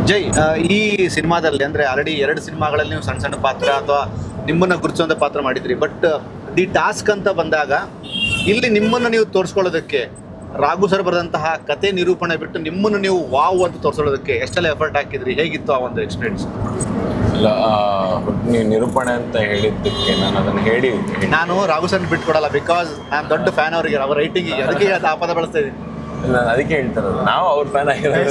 ಜೈ, ಈ ಸಿನಿಮಾದಲ್ಲಿ ಅಂದರೆ ಆಲ್ರೆಡಿ 2 ಸಿನಿಮಾಗಳಲ್ಲಿ ನೀವು ಸಣ್ಣ ಸಣ್ಣ ಪಾತ್ರ ಅಥವಾ ನಿಮ್ಮನ್ನು ಗುರುತಿಸುವಂಥ ಪಾತ್ರ ಮಾಡಿದ್ರಿ. ಬಟ್ ದಿ ಟಾಸ್ಕ್ ಅಂತ ಬಂದಾಗ ಇಲ್ಲಿ ನಿಮ್ಮನ್ನು ನೀವು ತೋರಿಸ್ಕೊಳ್ಳೋದಕ್ಕೆ ರಾಘು ಸರ್ ಬರೆದಂತಹ ಕತೆ ನಿರೂಪಣೆ ಬಿಟ್ಟು ನಿಮ್ಮನ್ನು ನೀವು ವಾವ್ ಅಂತ ತೋರಿಸೋದಕ್ಕೆ ಎಷ್ಟೆಲ್ಲ ಎಫರ್ಟ್ ಹಾಕಿದ್ರಿ? ಹೇಗಿತ್ತು ಆ ಒಂದು ಎಕ್ಸ್ಪೀರಿಯನ್ಸ್? ಇಲ್ಲ, ನೀವು ನಿರೂಪಣೆ ಅಂತ ಹೇಳಿದ್ದಕ್ಕೆ ನಾನು ಅದನ್ನು ನಾನು ರಾಘು ಸರ್ ಬಿಟ್ಕೊಡಲ್ಲ, ಬಿಕಾಸ್ ನಾನು ದೊಡ್ಡ ಫ್ಯಾನ್ ಅವರಿಗೆ, ಅವ್ರ ರೈಟಿಂಗಿಗೆ, ಅದಕ್ಕೆ ಆ ಪದ ಬಳಸ್ತಾ ಇದ್ದೀನಿ. ನಾನು ಅದಕ್ಕೆ ಹೇಳ್ತಿರೋದು, ನಾವು ಅವ್ರ ಫ್ಯಾನ್ ಆಗಿರೋದು.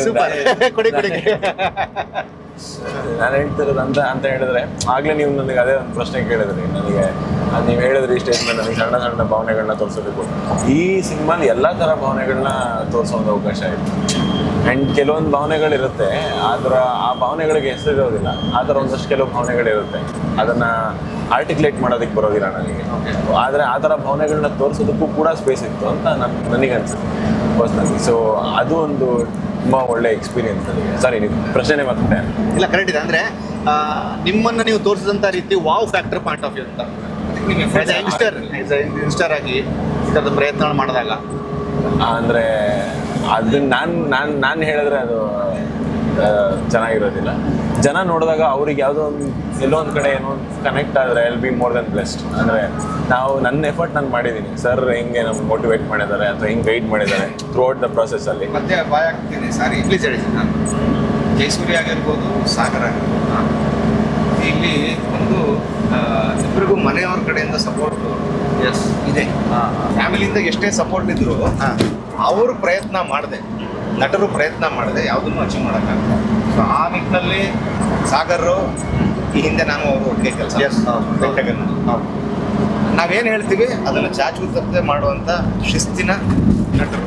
ನಾನು ಹೇಳ್ತಿರೋದು ಅಂತ ಹೇಳಿದ್ರೆ, ಆಗ್ಲೇ ನೀವು ನನಗೆ ಅದೇ ಒಂದು ಪ್ರಶ್ನೆ ಕೇಳಿದ್ರಿ. ನನಗೆ ನೀವು ಹೇಳಿದ್ರಿ ಸ್ಟೇಜ್ಮೆಂಟ್, ನನಗೆ ಸಣ್ಣ ಸಣ್ಣ ಭಾವನೆಗಳನ್ನ ತೋರಿಸೋದಕ್ಕೂ ಈ ಸಿನಿಮಾಲಿ ಎಲ್ಲ ಥರ ಭಾವನೆಗಳನ್ನ ತೋರಿಸೋ ಒಂದು ಅವಕಾಶ ಇದೆ. ಆ್ಯಂಡ್ ಕೆಲವೊಂದು ಭಾವನೆಗಳಿರುತ್ತೆ, ಆದ್ರೆ ಆ ಭಾವನೆಗಳಿಗೆ ಹೆಸರಿರೋದಿಲ್ಲ. ಆ ಥರ ಒಂದಷ್ಟು ಕೆಲವು ಭಾವನೆಗಳಿರುತ್ತೆ, ಅದನ್ನು ಆರ್ಟಿಕ್ಯುಲೇಟ್ ಮಾಡೋದಕ್ಕೆ ಬರೋದಿಲ್ಲ ನನಗೆ. ಆದರೆ ಆ ಥರ ಭಾವನೆಗಳನ್ನ ತೋರಿಸೋದಕ್ಕೂ ಕೂಡ ಸ್ಪೇಸ್ ಇತ್ತು ಅಂತ ನನಗನ್ಸುತ್ತೆ ಪರ್ಸ್ನಲಿ. ಸೊ ಅದು ಒಂದು ತುಂಬ ಒಳ್ಳೆ ಎಕ್ಸ್ಪೀರಿಯನ್ಸ್ ನನಗೆ. ಸಾರಿ, ನೀವು ಪ್ರಶ್ನೆ ಮತ್ತೆ ಇಲ್ಲ, ಕರೆಕ್ಟ್ ಇದೆ. ಅಂದರೆ ನಿಮ್ಮನ್ನು ನೀವು ತೋರಿಸಿದಂಥ ರೀತಿ wow factor point of view ಅಂತ ಯಂಗ್ಸ್ಟರ್ ಆಗಿ ಈ ಥರದ ಪ್ರಯತ್ನ ಮಾಡಿದಾಗ ಅಂದರೆ ಅದನ್ನ ನಾನು ಹೇಳಿದ್ರೆ ಅದು ಚೆನ್ನಾಗಿರೋದಿಲ್ಲ. ಜನ ನೋಡಿದಾಗ ಅವ್ರಿಗೆ ಯಾವುದೋ ಒಂದು ಎಲ್ಲೋ ಒಂದು ಕಡೆ ಏನೋ ಒಂದು ಕನೆಕ್ಟ್ ಆದರೆ I will be more than blessed. ಅಂದರೆ ನನ್ನ ಎಫರ್ಟ್ ನಾನು ಮಾಡಿದ್ದೀನಿ. ಸರ್ ಹಿಂಗೆ ನಮ್ಗೆ ಮೋಟಿವೇಟ್ ಮಾಡಿದ್ದಾರೆ ಅಥವಾ ಹಿಂಗೆ ಗೈಡ್ ಮಾಡಿದ್ದಾರೆ ಥ್ರೂ ಔಟ್ ದ ಪ್ರೊಸೆಸ್ಸಲ್ಲಿ. ಮತ್ತೆ ಬಾಯ್ ಆಗ್ತೀನಿ, ಸಾರಿ ಪ್ಲೀಸ್ ಹೇಳಿ. ಜಯಸೂರ್ಯ ಆಗಿರ್ಬೋದು, ಸಾಗರ್ ಆಗಿರ್ಬೋದು, ಇಲ್ಲಿ ಒಂದು ಇಬ್ಬರಿಗೂ ಮನೆಯವ್ರ ಕಡೆಯಿಂದ ಸಪೋರ್ಟ್ ಇದೆ. ಫ್ಯಾಮಿಲಿಯಿಂದ ಎಷ್ಟೇ ಸಪೋರ್ಟ್ ಇದ್ರು ಅವರು ಪ್ರಯತ್ನ ಮಾಡಿದೆ, ನಟರು ಪ್ರಯತ್ನ ಮಾಡಿದೆ, ಯಾವುದನ್ನು ಅಚೀವ್ ಮಾಡೋಕ್ಕಾಗಲ್ಲ. ಸೊ ಆ ನಿಟ್ಟಿನಲ್ಲಿ ಸಾಗರು ಈ ಹಿಂದೆ ನಾನು ಅವರು ಒಟ್ಟಿಗೆ ಕೆಲಸ ನಾವೇನು ಹೇಳ್ತೀವಿ ಅದನ್ನು ಚಾಚು ತಪ್ಪದೆ ಮಾಡುವಂಥ ಶಿಸ್ತಿನ ನಟರು.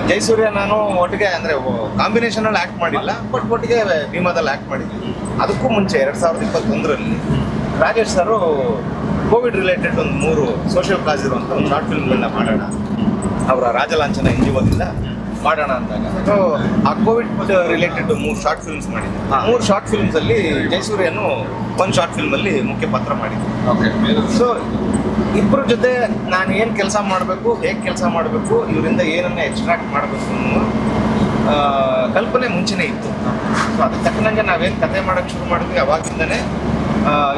ಜಯಸೂರ್ಯ ನಾನು ಒಟ್ಟಿಗೆ ಅಂದರೆ ಕಾಂಬಿನೇಷನಲ್ಲಿ ಆ್ಯಕ್ಟ್ ಮಾಡಿಲ್ಲ, ಬಟ್ ಒಟ್ಟಿಗೆ ಭೀಮಾದಲ್ಲಿ ಆ್ಯಕ್ಟ್ ಮಾಡಿದ್ವಿ. ಅದಕ್ಕೂ ಮುಂಚೆ 2021ರಲ್ಲಿ ರಾಜೇಶ್ ಸರು ಕೋವಿಡ್ ರಿಲೇಟೆಡ್ ಒಂದು 3 ಸೋಷಿಯಲ್ ಕಾಸ್ ಇರುವಂಥ ಒಂದು ಶಾರ್ಟ್ ಫಿಲ್ಮ್ಗಳನ್ನ ಮಾಡೋಣ, ಅವರ ರಾಜಲಾಂಛನ NGOದಿಂದ ಮಾಡೋಣ ಅಂದಾಗ ಸೊ ಆ ಕೋವಿಡ್ ರಿಲೇಟೆಡ್ 3 ಶಾರ್ಟ್ ಫಿಲ್ಮ್ಸ್ ಮಾಡಿದ್ವಿ. 3 ಶಾರ್ಟ್ ಫಿಲ್ಮ್ಸಲ್ಲಿ ಜಯಸೂರ್ಯನು ಒಂದು ಶಾರ್ಟ್ ಫಿಲ್ಮಲ್ಲಿ ಮುಖ್ಯ ಪಾತ್ರ ಮಾಡಿದ್ವಿ. ಸೊ ಇಬ್ಬರ ಜೊತೆ ನಾನು ಏನು ಕೆಲಸ ಮಾಡಬೇಕು, ಹೇಗೆ ಕೆಲಸ ಮಾಡಬೇಕು, ಇವರಿಂದ ಏನನ್ನ ಎಕ್ಸ್ಟ್ರಾಕ್ಟ್ ಮಾಡಬೇಕು ಅನ್ನೋ ಕಲ್ಪನೆ ಮುಂಚೆನೇ ಇತ್ತು. ಸೊ ಅದಕ್ಕೆ ತಕ್ಕನಂಗೆ ನಾವೇನು ಕತೆ ಮಾಡೋಕ್ಕೆ ಶುರು ಮಾಡಿದ್ವಿ ಅವಾಗಿಂದನೇ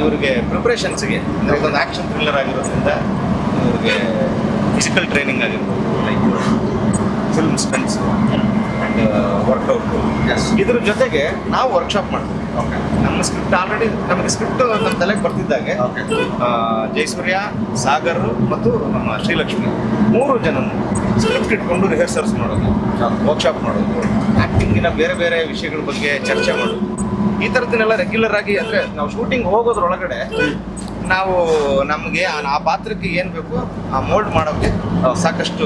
ಇವ್ರಿಗೆ ಪ್ರಿಪ್ರೇಷನ್ಸ್ಗೆ, ಅಂದರೆ ಇದೊಂದು ಆ್ಯಕ್ಷನ್ ಥ್ರಿಲ್ಲರ್ ಆಗಿರೋದ್ರಿಂದ ಇವ್ರಿಗೆ ಫಿಸಿಕಲ್ ಟ್ರೈನಿಂಗ್ ಆಗಿರ್ಬೋದು, like film stunts and workout, ಇದ್ರ ಜೊತೆಗೆ ನಾವು ವರ್ಕ್ಶಾಪ್ ಮಾಡ್ತೀವಿ. ನಮ್ಮ ಸ್ಕ್ರಿಪ್ಟ್ ಆಲ್ರೆಡಿ ನಮಗೆ ಸ್ಕ್ರಿಪ್ಟ್ ನಮ್ಮ ತಲೆಗೆ ಬರ್ತಿದ್ದಾಗೆ ಜಯಸೂರ್ಯ, ಸಾಗರ್ ಮತ್ತು ನಮ್ಮ ಶ್ರೀಲಕ್ಷ್ಮಿ 3 ಜನ ಸ್ಕ್ರಿಪ್ಟ್ ಇಟ್ಕೊಂಡು ರಿಹರ್ಸಲ್ಸ್ ಮಾಡೋದು, ವರ್ಕ್ಶಾಪ್ ಮಾಡೋದು, ಆ್ಯಕ್ಟಿಂಗಿನ ಬೇರೆ ಬೇರೆ ವಿಷಯಗಳ ಬಗ್ಗೆ ಚರ್ಚೆ ಮಾಡೋದು, ಈ ಥರದನ್ನೆಲ್ಲ ರೆಗ್ಯುಲರ್ ಆಗಿ. ಅಂದರೆ ನಾವು ಶೂಟಿಂಗ್ ಹೋಗೋದ್ರೊಳಗಡೆ ನಾವು ನಮಗೆ ಆ ಪಾತ್ರಕ್ಕೆ ಏನು ಬೇಕು ಆ ಮೋಲ್ಡ್ ಮಾಡೋಕ್ಕೆ ಸಾಕಷ್ಟು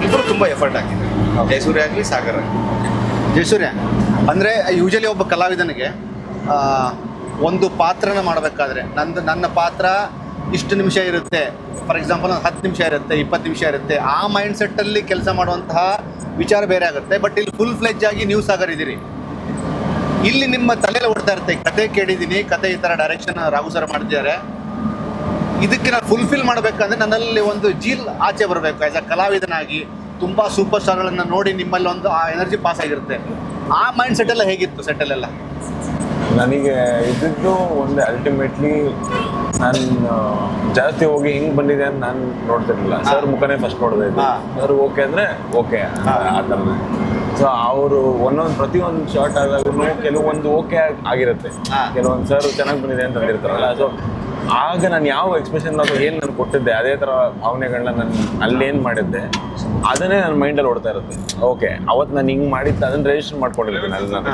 ಇಬ್ಬರು ತುಂಬ ಎಫರ್ಟ್ ಹಾಕಿದ್ರು, ಜಯಸೂರ್ಯ ಆಗಲಿ ಸಾಗರ್ ಆಗಲಿ. ಜಯಸೂರ್ಯ ಅಂದರೆ ಯೂಶಲಿ ಒಬ್ಬ ಕಲಾವಿದನಿಗೆ ಒಂದು ಪಾತ್ರನ ಮಾಡಬೇಕಾದ್ರೆ ನನ್ನ ಪಾತ್ರ ಇಷ್ಟು ನಿಮಿಷ ಇರುತ್ತೆ, ಫಾರ್ ಎಕ್ಸಾಂಪಲ್ 10 ನಿಮಿಷ ಇರುತ್ತೆ, 20 ನಿಮಿಷ ಇರುತ್ತೆ, ಆ ಮೈಂಡ್ ಸೆಟ್ಟಲ್ಲಿ ಕೆಲಸ ಮಾಡುವಂತಹ ವಿಚಾರ ಬೇರೆ ಆಗುತ್ತೆ. ಬಟ್ ಇಲ್ಲಿ ಫುಲ್ ಫ್ಲೆಜ್ ಆಗಿ ನೀವು ಸಾಗರ್ ಇದ್ದೀರಿ. ಇಲ್ಲಿ ನಿಮ್ಮ ತಲೆಯಲ್ಲಿ ಓಡ್ತಾ ಇರುತ್ತೆ, ಕತೆ ಕೇಳಿದ್ದೀನಿ, ಕತೆ ಈ ಥರ ಡೈರೆಕ್ಷನ್ ರಾಘು ಸರ್ ಮಾಡ್ತಿದ್ದಾರೆ, ಇದಕ್ಕೆ ನಾನು ಫುಲ್ಫಿಲ್ ಮಾಡಬೇಕಂದ್ರೆ ನನ್ನಲ್ಲಿ ಒಂದು ಜೀಲ್ ಆಚೆ ಬರಬೇಕು. ಆ್ಯಸ್ ಅ ಕಲಾವಿದನಾಗಿ ತುಂಬ ಸೂಪರ್ ಸ್ಟಾರ್ಗಳನ್ನು ನೋಡಿ ನಿಮ್ಮಲ್ಲಿ ಒಂದು ಆ ಎನರ್ಜಿ ಪಾಸ್ ಆಗಿರುತ್ತೆ. ಆ ಮೈಂಡ್ ಸೆಟ್ಟೆಲ್ಲ ಹೇಗಿತ್ತು ಸೆಟ್ಟಲ್ಲೆಲ್ಲ? ನನಗೆ ಇದ್ದಿದ್ದು ಒಂದು ಅಲ್ಟಿಮೇಟ್ಲಿ ನಾನು ಜಾಸ್ತಿ ಹೋಗಿ ಹಿಂಗೆ ಬಂದಿದೆ ಅಂತ ನಾನು ನೋಡ್ತಿರ್ಲಿಲ್ಲ. ಸರ್ ಮುಖನೇ ಫಸ್ಟ್ ನೋಡ್ತಾ ಇದ್ದೆ. ಸರ್ ಓಕೆ ಅಂದರೆ ಓಕೆ ಆ ಥರ. ಸೊ ಅವರು ಪ್ರತಿಯೊಂದು ಶಾರ್ಟ್ ಆದಾಗೂ ಕೆಲವೊಂದು ಓಕೆ ಆಗಿರುತ್ತೆ, ಕೆಲವೊಂದು ಸರ್ ಚೆನ್ನಾಗಿ ಬಂದಿದೆ ಅಂತ ಅಂದಿರ್ತಾರಲ್ಲ. ಸೊ ಆಗ ನಾನು ಯಾವ ಎಕ್ಸ್ಪ್ರೆಷನ್ ಏನು ನಾನು ಕೊಟ್ಟಿದ್ದೆ, ಅದೇ ಥರ ಭಾವನೆಗಳನ್ನ ನಾನು ಅಲ್ಲೇನು ಮಾಡಿದ್ದೆ ಅದನ್ನೇ ನನ್ನ ಮೈಂಡಲ್ಲಿ ಓಡ್ತಾ ಇರುತ್ತೆ. ಓಕೆ, ಅವತ್ತು ನಾನು ಹಿಂಗೆ ಮಾಡಿದ್ದು ಅದನ್ನು ರಿಜಿಸ್ಟರ್ ಮಾಡ್ಕೊಂಡಿರ್ತೀನಿ, ಅಲ್ಲಿ ನಾನು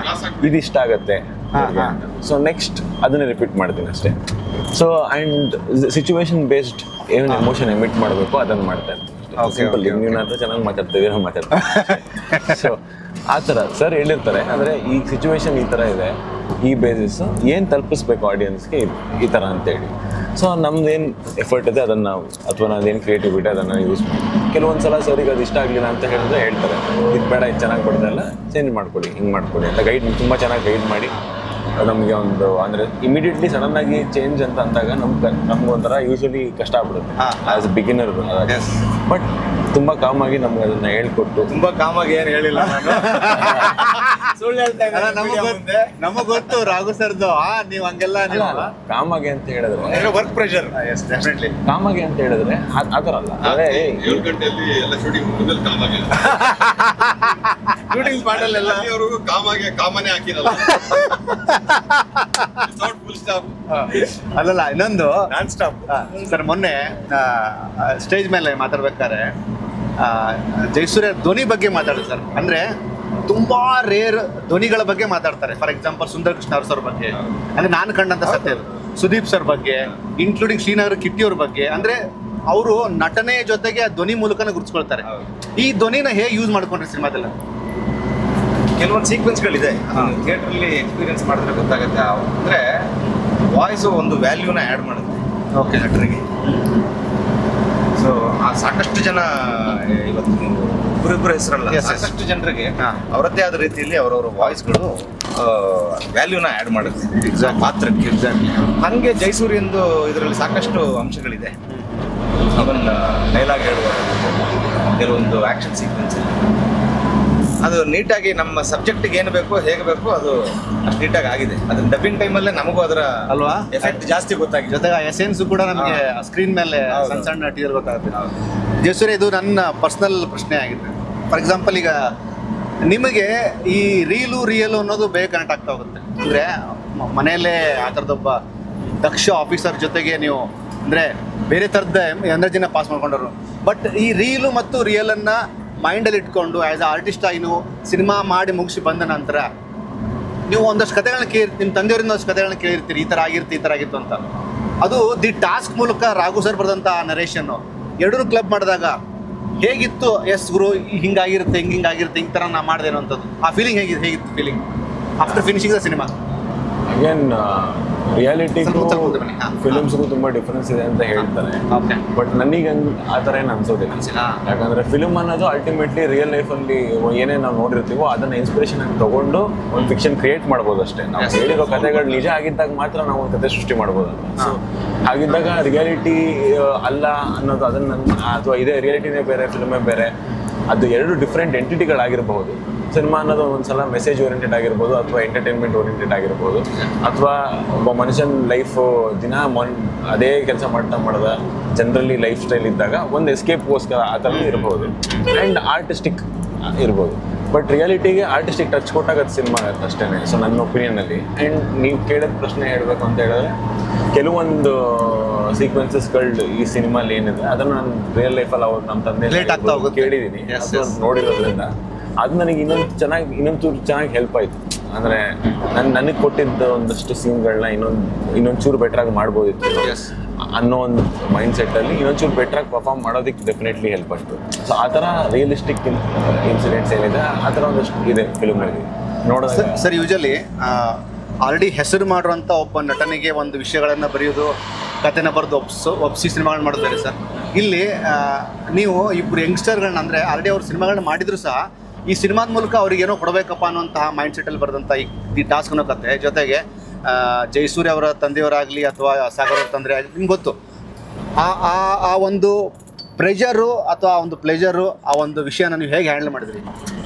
ಇದು ಇಷ್ಟ ಆಗುತ್ತೆ. ಸೊ ನೆಕ್ಸ್ಟ್ ಅದನ್ನೇ ರಿಪೀಟ್ ಮಾಡ್ತೀನಿ ಅಷ್ಟೇ. ಸೊ ಆ್ಯಂಡ್ ಸಿಚುವೇಶನ್ ಬೇಸ್ಡ್ ಏನು ಎಮೋಷನ್ ಎಮಿಟ್ ಮಾಡಬೇಕು ಅದನ್ನು ಮಾಡ್ತೇನೆ. ಸಿಂಪಲ್. ನೀವು ಹತ್ರ ಚೆನ್ನಾಗಿ ಮಾತಾಡ್ತಿದ್ದೀರ ಮಾತಾಡ್ತೀನಿ. ಸೊ ಆ ಥರ ಸರ್ ಹೇಳಿರ್ತಾರೆ, ಅಂದರೆ ಈ ಸಿಚುವೇಶನ್ ಈ ಥರ ಇದೆ, ಈ ಬೇಸಿಸ್ ಏನು ತಲುಪಿಸ್ಬೇಕು ಆಡಿಯನ್ಸ್ಗೆ ಈ ಥರ ಅಂತೇಳಿ. ಸೊ ನಮ್ದೇನು ಎಫರ್ಟ್ ಇದೆ ಅದನ್ನು ನಾವು, ಅಥವಾ ನಾವೇನು ಕ್ರಿಯೇಟಿವಿಟಿ ಅದನ್ನು ಯೂಸ್ ಮಾಡಿ. ಕೆಲವೊಂದು ಸಲ ಸರಿಗೆ ಅದು ಇಷ್ಟ ಆಗಲಿಲ್ಲ ಅಂತ ಹೇಳಿದ್ರೆ ಹೇಳ್ತಾರೆ, ಇದು ಬೇಡ, ಇದು ಚೆನ್ನಾಗಿ ಕೊಡ್ತಾರಲ್ಲ, ಚೇಂಜ್ ಮಾಡ್ಕೊಳ್ಳಿ, ಹಿಂಗೆ ಮಾಡ್ಕೊಳ್ಳಿ ಅಂತ ಗೈಡ್, ತುಂಬ ಚೆನ್ನಾಗಿ ಗೈಡ್ ಮಾಡಿ ನಮಗೆ ಒಂದು, ಅಂದರೆ ಇಮಿಡಿಯೇಟ್ಲಿ ಸಡನ್ನಾಗಿ ಚೇಂಜ್ ಅಂತ ಅಂದಾಗ ನಮ್ಗೊಂಥರ ಯೂಶಲಿ ಕಷ್ಟ ಆಗ್ಬಿಡುತ್ತೆ ಆಸ್ ಎ ಬಿಗಿನರ್. ಬಟ್ ತುಂಬ ಕಾಮಾಗಿ ನಮ್ಗೆ ಅದನ್ನು ಹೇಳ್ಕೊಟ್ಟು, ತುಂಬ ಕಾಮಾಗಿ ಏನು ಹೇಳಿಲ್ಲ ನಾನು. ಸೊ ಸುಳ್ಳು ಹೇಳ್ತಾ ಇದ್ದಾರೆ. ನಮಗ್ ಗೊತ್ತು ರಾಘು ಸರ್ದು ನೀವ್ ಹಂಗೆಲ್ಲ ಕಾಮಗೆ ಅಂತ ಹೇಳಿದ್ರೆ ವರ್ಕ್ ಪ್ರೆಷರ್. ಡೆಫಿನೆಟ್ಲಿ ಕಾಮಗೆ ಅಂತ ಹೇಳಿದ್ರೆ ಆತರ ಅಲ್ಲ. ಅದೇ 7 ಗಂಟೆಯಲ್ಲಿ ಎಲ್ಲ ಶೂಟಿಂಗ್ ಮುಗಿದ್ಮೇಲೆ ಕಾಮಾಗೆ ಶೂಟಿಂಗ್ ಸ್ಪಾಟ್ ಅಲ್ಲೆಲ್ಲ ಅವ್ರಿಗೂ ಕಾಮನೆ ಹಾಕಿರಲ್ಲ. Full stop. ಅಲ್ಲಲ್ಲ ಇನ್ನೊಂದು ನಾನ್ ಸ್ಟಾಪ್. ಸರ್ ಮೊನ್ನೆ ಸ್ಟೇಜ್ ಮೇಲೆ ಮಾತಾಡ್ಬೇಕಾದ್ರೆ ಜಯಸೂರ್ಯ ಧ್ವನಿ ಬಗ್ಗೆ ಮಾತಾಡಿದ್ರು ಸರ್. ಅಂದ್ರೆ ತುಂಬಾ ರೇರ್ ಧ್ವನಿಗಳ ಬಗ್ಗೆ ಮಾತಾಡ್ತಾರೆ. ಫಾರ್ ಎಕ್ಸಾಂಪಲ್ ಸುಂದರ್ ಕೃಷ್ಣ ಅವ್ರ ಬಗ್ಗೆ, ಅಂದ್ರೆ ನಾನು ಕಂಡಂತ ಸತ್ಯ ಸುದೀಪ್ ಸರ್ ಬಗ್ಗೆ, ಇನ್ಕ್ಲೂಡಿಂಗ್ ಶ್ರೀನಗರ್ ಕಿಟ್ಟಿ ಅವ್ರ ಬಗ್ಗೆ. ಅಂದ್ರೆ ಅವರು ನಟನೆ ಜೊತೆಗೆ ಆ ಧ್ವನಿ ಮೂಲಕನೇ ಗುರುತಿಸ್ಕೊಳ್ತಾರೆ. ಈ ಧ್ವನಿನ ಹೇಗೆ ಯೂಸ್ ಮಾಡ್ಕೊಂಡ್ರಿ ಸಿನಿಮಾದಲ್ಲಿ? ಕೆಲವೊಂದು ಸೀಕ್ವೆನ್ಸ್ಗಳಿದೆ, ಥಿಯೇಟರ್ ಅಲ್ಲಿ ಎಕ್ಸ್ಪೀರಿಯನ್ಸ್ ಮಾಡಿದ್ರೆ ಗೊತ್ತಾಗುತ್ತೆ. ಅಂದ್ರೆ ವಾಯ್ಸ್ ಒಂದು ವ್ಯಾಲ್ಯೂನ ಆ್ಯಡ್ ಮಾಡುತ್ತೆ ಓಕೆ ನಟರಿಗೆ. ಸೊ ಸಾಕಷ್ಟು ಜನ ಇವತ್ತು ಇಬ್ಬರಿಬ್ಬರು ಹೆಸರಲ್ಲ, ಸಾಕಷ್ಟು ಜನರಿಗೆ ಅವರದ್ದೇ ಆದ ರೀತಿಯಲ್ಲಿ ಅವರವರ ವಾಯ್ಸ್ಗಳು ವ್ಯಾಲ್ಯೂನ ಆ್ಯಡ್ ಮಾಡುತ್ತೆ ಪಾತ್ರಕ್ಕೆ. ಹಂಗೆ ಜಯಸೂರ್ಯಂದು ಇದರಲ್ಲಿ ಸಾಕಷ್ಟು ಅಂಶಗಳಿದೆ. ಅವನ್ ಡೈಲಾಗ್ ಹೇಳುವ ಕೆಲವೊಂದು ಆ್ಯಕ್ಷನ್ ಸೀಕ್ವೆನ್ಸ್ ಅದು ನೀಟಾಗಿ ನಮ್ಮ ಸಬ್ಜೆಕ್ಟಿಗೆ ಏನು ಬೇಕೋ ಹೇಗೆ ಬೇಕೋ ಅದು ಅಷ್ಟು ನೀಟಾಗಿ ಆಗಿದೆ. ಅದನ್ನ ಡಬ್ಬಿಂಗ್ ಟೈಮಲ್ಲೇ ನಮಗೂ ಅದರ ಅಲ್ವಾ ಎಫೆಕ್ಟ್ ಜಾಸ್ತಿ ಗೊತ್ತಾಗಿದೆ. ಜೊತೆಗೆ ಎಸೆನ್ಸ್ ಕೂಡ ನಮಗೆ ಸ್ಕ್ರೀನ್ ಮೇಲೆ ಸಣ್ಣ ಸಣ್ಣ ನಟಿಯರು ಗೊತ್ತಾಗುತ್ತೆ. ಜಯಸೂರ್ಯ, ಇದು ನನ್ನ ಪರ್ಸನಲ್ ಪ್ರಶ್ನೆ ಆಗಿದೆ. ಫಾರ್ ಎಕ್ಸಾಂಪಲ್, ಈಗ ನಿಮಗೆ ಈ ರೀಲು ರಿಯಲು ಅನ್ನೋದು ಬೇಗ ಕನೆಕ್ಟ್ ಆಗ್ತಾ ಹೋಗುತ್ತೆ. ಅಂದರೆ ಮನೆಯಲ್ಲೇ ಆ ಥರದೊಬ್ಬ ದಕ್ಷ ಆಫೀಸರ್ ಜೊತೆಗೆ ನೀವು ಅಂದರೆ ಬೇರೆ ಥರದ ಎನರ್ಜಿನ ಪಾಸ್ ಮಾಡ್ಕೊಂಡವರು. ಬಟ್ ಈ ರೀಲು ಮತ್ತು ರಿಯಲನ್ನು ಮೈಂಡಲ್ಲಿ ಇಟ್ಕೊಂಡು ಆ್ಯಸ್ ಅ ಆರ್ಟಿಸ್ಟ್ ಆಗಿ ನೀವು ಸಿನಿಮಾ ಮಾಡಿ ಮುಗಿಸಿ ಬಂದ ನಂತರ ನೀವು ಒಂದಷ್ಟು ಕಥೆಗಳನ್ನ ನಿಮ್ಮ ತಂದೆಯವರಿಂದ ಒಂದಷ್ಟು ಕಥೆಗಳನ್ನ ಕೇಳಿರ್ತೀರಿ, ಈ ಥರ ಆಗಿತ್ತು ಈ ಥರ ಆಗಿತ್ತು ಅಂತ. ಅದು ದಿ ಟಾಸ್ಕ್ ಮೂಲಕ ರಾಘು ಸರ್ ಬರೆದಂಥ ನರೇಷನ್ನು ಎರಡೂ ಕ್ಲಬ್ ಮಾಡಿದಾಗ ಹೇಗಿತ್ತು? ಎಸ್ ಗುರು ಹಿಂಗಾಗಿರುತ್ತೆ, ಹಿಂಗಾಗಿರುತ್ತೆ, ಹಿಂಗೆ ಥರ ನಾ ಮಾಡಿದೆ ಅಂತದ್ದು. ಆ ಫೀಲಿಂಗ್ ಹೇಗಿತ್ತು feeling after finishing the cinema? Again ರಿಯಾಲಿಟಿಗೂ ಫಿಲಿಮ್ಸ್ಗೂ ತುಂಬ ಡಿಫ್ರೆನ್ಸ್ ಇದೆ ಅಂತ ಹೇಳ್ತಾರೆ. ಬಟ್ ನನಗೆ ಆ ಥರ ಏನು ಅನ್ಸೋದಿಲ್ಲ. ಯಾಕಂದರೆ ಫಿಲ್ಮ್ ಅನ್ನೋದು ಅಲ್ಟಿಮೇಟ್ಲಿ ರಿಯಲ್ ಲೈಫಲ್ಲಿ ಏನೇ ನಾವು ನೋಡಿರ್ತೀವೋ ಅದನ್ನು ಇನ್ಸ್ಪಿರೇಷನ್ ಆಗಿ ತೊಗೊಂಡು ಒಂದು ಫಿಕ್ಷನ್ ಕ್ರಿಯೇಟ್ ಮಾಡ್ಬೋದು ಅಷ್ಟೇ. ನಾವು ಹೇಳಿರೋ ಕಥೆಗಳು ನಿಜ ಆಗಿದ್ದಾಗ ಮಾತ್ರ ನಾವು ಒಂದು ಕಥೆ ಸೃಷ್ಟಿ ಮಾಡ್ಬೋದು. ಸೊ ಹಾಗಿದ್ದಾಗ ರಿಯಾಲಿಟಿ ಅಲ್ಲ ಅನ್ನೋದು ಅದನ್ನು, ಅಥವಾ ಇದೇ ರಿಯಾಲಿಟಿನೇ ಬೇರೆ ಫಿಲ್ಮೇ ಬೇರೆ, ಅದು ಎರಡು ಡಿಫ್ರೆಂಟ್ ಎಂಟಿಟಿಗಳಾಗಿರ್ಬಹುದು. ಸಿನಿಮಾ ಅನ್ನೋದು ಒಂದ್ಸಲ ಮೆಸೇಜ್ ಓರಿಯೆಂಟೆಡ್ ಆಗಿರ್ಬೋದು, ಅಥವಾ ಎಂಟರ್ಟೈನ್ಮೆಂಟ್ ಓರಿಯೆಂಟೆಡ್ ಆಗಿರ್ಬೋದು, ಅಥವಾ ಒಬ್ಬ ಮನುಷ್ಯನ ಲೈಫು ದಿನ ಅದೇ ಕೆಲಸ ಮಾಡ್ದ ಜನರಲಿ ಲೈಫ್ ಸ್ಟೈಲ್ ಇದ್ದಾಗ ಒಂದು ಎಸ್ಕೇಪ್ಗೋಸ್ಕರ ಆ ಥರ ಇರ್ಬೋದು. ಆ್ಯಂಡ್ ಆರ್ಟಿಸ್ಟಿಕ್ ಇರ್ಬೋದು. ಬಟ್ ರಿಯಾಲಿಟಿಗೆ ಆರ್ಟಿಸ್ಟಿಕ್ ಟಚ್ ಕೊಟ್ಟಾಗ ಅದು ಸಿನಿಮಾ ಆಗುತ್ತೆ ಅಷ್ಟೇ. ಸೊ ನನ್ನ ಒಪಿನಿಯನಲ್ಲಿ. ಆ್ಯಂಡ್ ನೀವು ಕೇಳಿದ ಪ್ರಶ್ನೆ ಹೇಳಬೇಕು ಅಂತ ಹೇಳಿದ್ರೆ, ಕೆಲವೊಂದು ಸೀಕ್ವೆನ್ಸಸ್ಗಳು ಈ ಸಿನಿಮಾಲಿ ಏನಿದೆ ಅದನ್ನು ನಾನು ರಿಯಲ್ ಲೈಫಲ್ಲಿ ಅವ್ರು ನಮ್ಮ ತಂದೆ ಕೇಳಿದ್ದೀನಿ, ನೋಡಿರೋದ್ರಿಂದ ಅದು ನನಗೆ ಇನ್ನೊಂದು ಚೆನ್ನಾಗಿ ಹೆಲ್ಪ್ ಆಯಿತು. ಅಂದರೆ ನನಗೆ ಕೊಟ್ಟಿದ್ದ ಒಂದಷ್ಟು ಸೀನ್ಗಳನ್ನ ಇನ್ನೊಂದು ಚೂರು ಬೆಟ್ರಾಗಿ ಮಾಡ್ಬೋದಿತ್ತು ಅನ್ನೋ ಒಂದು ಮೈಂಡ್ ಸೆಟ್ಟಲ್ಲಿ ಇನ್ನೊಂದು ಚೂರು ಬೆಟ್ರಾಗಿ ಪರ್ಫಾರ್ಮ್ ಮಾಡೋದಕ್ಕೆ ಡೆಫಿನೆಟ್ಲಿ ಹೆಲ್ಪ್ ಆಯಿತು. ಸೊ ಆ ಥರ ರಿಯಲಿಸ್ಟಿಕ್ ಇನ್ಸಿಡೆಂಟ್ಸ್ ಏನಿದೆ ಆ ಥರ ಒಂದಷ್ಟು ಇದೆ ಫಿಲ್ಮಲ್ಲಿ ನೋಡೋದು. ಸರ್, ಯೂಶಲಿ ಆಲ್ರೆಡಿ ಹೆಸರು ಮಾಡಿರುವಂಥ ಒಬ್ಬ ನಟನಿಗೆ ಒಂದು ವಿಷಯಗಳನ್ನು ಬರೆಯೋದು, ಕಥೆನ ಬರೆದು ಒಪ್ಸಿ ಸಿನಿಮಾಗಳನ್ನ ಮಾಡಿದ್ದಾರೆ ಸರ್. ಇಲ್ಲಿ ನೀವು ಇಬ್ಬರು ಯಂಗ್ಸ್ಟರ್ಗಳನ್ನ, ಅಂದರೆ ಆಲ್ರೆಡಿ ಅವ್ರು ಸಿನಿಮಾಗಳನ್ನ ಮಾಡಿದ್ರು ಸಹ ಈ ಸಿನಿಮಾದ ಮೂಲಕ ಅವ್ರಿಗೆ ಏನೋ ಕೊಡಬೇಕಪ್ಪ ಅನ್ನೋಂತಹ ಮೈಂಡ್ ಸೆಟ್ಟಲ್ಲಿ ಬರೆದಂಥ ಈ ಟಾಸ್ಕ್ ಅನ್ನೋ ಕತೆ, ಜೊತೆಗೆ ಜಯಸೂರ್ಯ ಅವರ ತಂದೆಯವರಾಗಲಿ ಅಥವಾ ಸಾಗರ್ ಅವ್ರ ತಂದೆ ಆಗಲಿ, ನಿಮ್ಗೆ ಗೊತ್ತು ಆ ಒಂದು ಪ್ರೆಷರು ಅಥವಾ ಆ ಒಂದು ಪ್ಲೆಜರು, ಆ ಒಂದು ವಿಷಯನ ನೀವು ಹೇಗೆ ಹ್ಯಾಂಡಲ್ ಮಾಡಿದ್ರಿ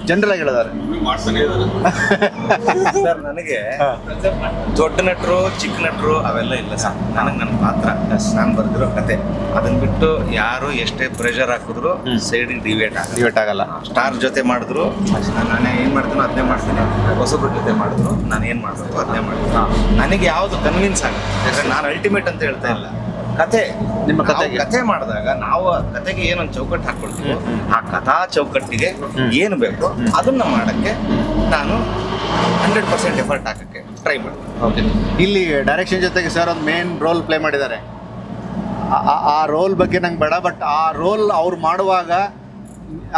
ಜನರಲ್ ಆಗಿ ಹೇಳಿದಾರೆ? ಸರ್, ನನಗೆ ದೊಡ್ಡ ನಟರು ಚಿಕ್ಕ ನಟರು ಅವೆಲ್ಲ ಇಲ್ಲ ಸರ್. ನನಗೆ ನನ್ನ ಪಾತ್ರ, ನಾನು ಬರೆದಿರೋ ಕತೆ, ಅದನ್ನ ಬಿಟ್ಟು ಯಾರು ಎಷ್ಟೇ ಪ್ರೆಷರ್ ಹಾಕಿದ್ರು ಸೈಡಿಗೆ ಡಿವೇಟ್ ಆಗಲ್ಲ. ಸ್ಟಾರ್ ಜೊತೆ ಮಾಡಿದ್ರು ನಾನೇ ಏನು ಮಾಡ್ತೀನೋ ಅದನ್ನೇ ಮಾಡ್ತೀನಿ, ಹೊಸಬ್ರ ಜೊತೆ ಮಾಡಿದ್ರು ನಾನು ಏನು ಮಾಡಬೇಕು ಅದನ್ನೇ ಮಾಡ್ತೀನಿ. ನನಗೆ ಯಾವುದು ಕನ್ವಿನ್ಸ್ ಆಗುತ್ತೆ. ಯಾಕಂದ್ರೆ ನಾನು ಅಲ್ಟಿಮೇಟ್ ಅಂತ ಹೇಳ್ತಾ ಇಲ್ಲ. ಕತೆ, ನಿಮ್ಮ ಕತೆ ಮಾಡಿದಾಗ ನಾವು ಕತೆಗೆ ಏನೊಂದು ಚೌಕಟ್ಟು ಹಾಕೊಳ್ತೀವೋ ಆ ಕಥಾ ಚೌಕಟ್ಟಿಗೆ ಏನು ಬೇಕು ಅದನ್ನ ಮಾಡಕ್ಕೆ ನಾನು 100% ಎಫರ್ಟ್ ಹಾಕಕ್ಕೆ ಟ್ರೈ ಮಾಡ್ತೀನಿ. ಓಕೆ, ಇಲ್ಲಿ ಡೈರೆಕ್ಷನ್ ಜೊತೆಗೆ ಸರ್ ಒಂದು ಮೇನ್ ರೋಲ್ ಪ್ಲೇ ಮಾಡಿದ್ದಾರೆ. ಆ ರೋಲ್ ಬಗ್ಗೆ ನಂಗೆ ಬೇಡ, ಬಟ್ ಆ ರೋಲ್ ಅವ್ರು ಮಾಡುವಾಗ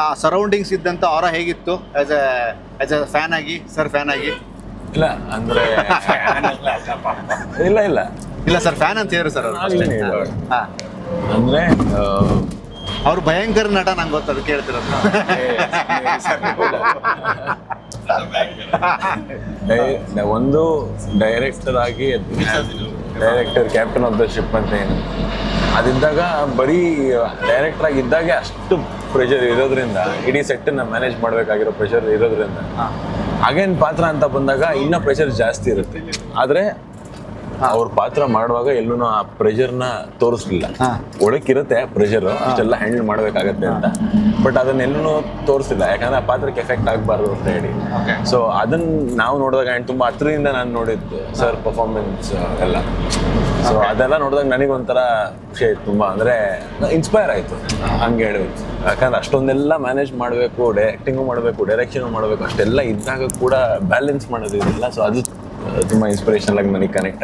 ಆ ಸರೌಂಡಿಂಗ್ಸ್ ಇದ್ದಂಥ ಅವರ ಹೇಗಿತ್ತು ಆ್ಯಸ್ ಎ ಫ್ಯಾನ್ ಆಗಿ, ಸರ್ ಫ್ಯಾನ್ ಆಗಿ? ಇಲ್ಲ ಅಂದರೆ ಇಲ್ಲ ಸರ್, ಫ್ಯಾನ್ ಅಂತ ಹೇಳಿದ್ರು ಸರ್ ಅವರು. ಹಾಂ, ಅಂದರೆ ಅವ್ರು ಭಯಂಕರ ನಟ, ನಂಗೆ ಗೊತ್ತು, ಅದು ಕೇಳ್ತಿರೋದು. ಒಂದು ಡೈರೆಕ್ಟರ್ ಆಗಿ director captain of the ship ಅಂತ ಏನು ಅದಿದ್ದಾಗ, ಬರೀ ಡೈರೆಕ್ಟರ್ ಆಗಿದ್ದಾಗೆ ಅಷ್ಟು ಪ್ರೆಷರ್ ಇರೋದ್ರಿಂದ, ಇಡೀ ಸೆಟ್ಟನ್ನು ಮ್ಯಾನೇಜ್ ಮಾಡಬೇಕಾಗಿರೋ ಪ್ರೆಷರ್ ಇರೋದ್ರಿಂದ ಅಗೇನ್ ಪಾತ್ರ ಅಂತ ಬಂದಾಗ ಇನ್ನೂ ಪ್ರೆಷರ್ ಜಾಸ್ತಿ ಇರುತ್ತೆ. ಆದರೆ ಅವ್ರ ಪಾತ್ರ ಮಾಡುವಾಗ ಎಲ್ಲೂ ಆ ಪ್ರೆಷರ್ನ ತೋರಿಸ್ಲಿಲ್ಲ. ಒಳಕ್ಕಿರುತ್ತೆ ಪ್ರೆಷರು, ಇಷ್ಟೆಲ್ಲ ಹ್ಯಾಂಡಲ್ ಮಾಡಬೇಕಾಗತ್ತೆ ಅಂತ, ಬಟ್ ಅದನ್ನೆಲ್ಲೂ ತೋರಿಸ್ತಿಲ್ಲ, ಯಾಕಂದ್ರೆ ಆ ಪಾತ್ರಕ್ಕೆ ಎಫೆಕ್ಟ್ ಆಗಬಾರ್ದು ಅಂತ ಹೇಳಿ. ಸೊ ಅದನ್ನ ನಾವು ನೋಡಿದಾಗ ಆ್ಯಂಡ್ ತುಂಬ ಹತ್ರದಿಂದ ನಾನು ನೋಡಿದ್ದು ಸರ್ ಪರ್ಫಾರ್ಮೆನ್ಸ್ ಎಲ್ಲ. ಸೊ ಅದೆಲ್ಲ ನೋಡಿದಾಗ ನನಗೊಂಥರ ಖುಷಿ ಆಯ್ತು ತುಂಬ, ಅಂದರೆ ಇನ್ಸ್ಪೈರ್ ಆಯಿತು ಹಂಗೆ ಹೇಳಿ. ಯಾಕಂದ್ರೆ ಅಷ್ಟೊಂದೆಲ್ಲ ಮ್ಯಾನೇಜ್ ಮಾಡಬೇಕು, ಆ್ಯಕ್ಟಿಂಗು ಮಾಡಬೇಕು, ಡೈರೆಕ್ಷನು ಮಾಡಬೇಕು, ಅಷ್ಟೆಲ್ಲ ಇದ್ದಾಗ ಕೂಡ ಬ್ಯಾಲೆನ್ಸ್ ಮಾಡೋದು ಇದೆಲ್ಲ. ಸೊ ಅದು ತುಂಬ ಇನ್ಸ್ಪಿರೇಷನಲ್ ಆಗಿ ನನಗೆ ಕನೆಕ್ಟ್